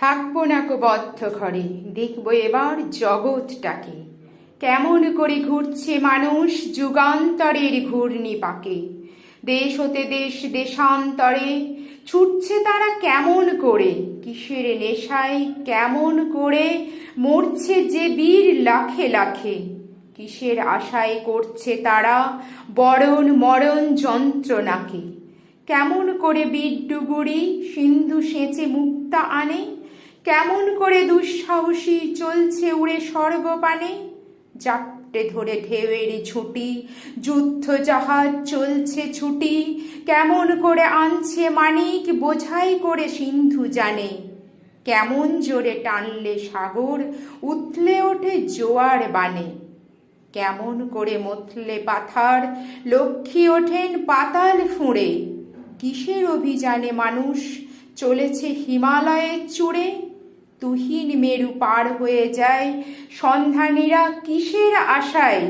থাকবো না কো বদ্ধ ঘরে, দেখবো এবার জগৎটাকে। কেমন করে ঘুরছে মানুষ যুগান্তরের ঘূর্ণি পাকে। দেশ হতে দেশ দেশান্তরে ছুটছে তারা কেমন করে, কিসের নেশায় কেমন করে মরছে যে বীর লাখে লাখে। কিসের আশায় করছে তারা বরণ মরণ যন্ত্রণাকে। কেমন করে বিড্ডুগুড়ি সিন্ধু সেচে মুক্তা আনে, কেমন করে দুঃসাহসী চলছে উড়ে সর্বপানে। জাপটে ধরে ঢেউয়ের ছুটি যুদ্ধ জাহাজ চলছে ছুটি, কেমন করে আনছে মানিক বোঝাই করে সিন্ধু জানে। কেমন জোরে টানলে সাগর উথলে ওঠে জোয়ার বানে, কেমন করে মথলে পাথার লক্ষ্মী ওঠেন পাতাল ফুঁড়ে। কিসের অভিযানে মানুষ চলেছে হিমালয়ের চূড়ে, তুহিন মেরু পার হয়ে যায় সন্ধানীরা কিসের আশায়।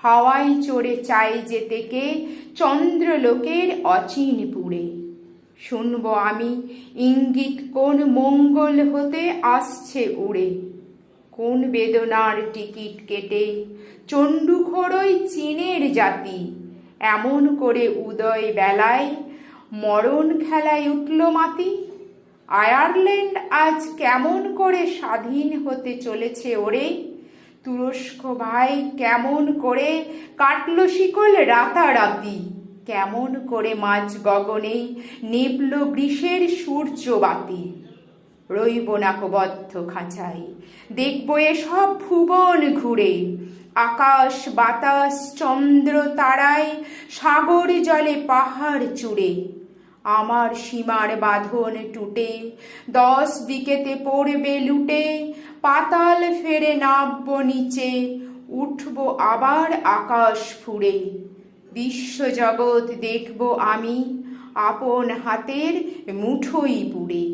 হাওয়ায় চড়ে চাই যেতে কে চন্দ্রলোকের অচিনপুরে। শুনব আমি ইঙ্গিত কোন মঙ্গল হতে আসছে উড়ে, কোন বেদনার টিকিট কেটে চণ্ডুখোড়ই চীনের জাতি। এমন করে উদয় বেলায় মরণ খেলায় উঠল মাতি। আয়ারল্যান্ড আজ কেমন করে স্বাধীন হতে চলেছে ওরে, তুরস্ক ভাই কেমন করে কাটল শিকল রাতারাতি। কেমন করে মাঝ গগনে নিবল গ্রীষের সূর্যবাতি। রইব না কো বদ্ধ খাঁচায়, দেখবো এসব ভুবন ঘুরে। আকাশ বাতাস চন্দ্র তারায় সাগর জলে পাহাড় চূড়ে। আমার সীমার বাঁধন টুটে 10 দিকেতে পড়বে লুটে। পাতাল ফেরে নামবো নিচে, উঠবো আবার আকাশ ফুঁড়ে। বিশ্বজগৎ দেখবো আমি আপন হাতের মুঠোই পুড়ে।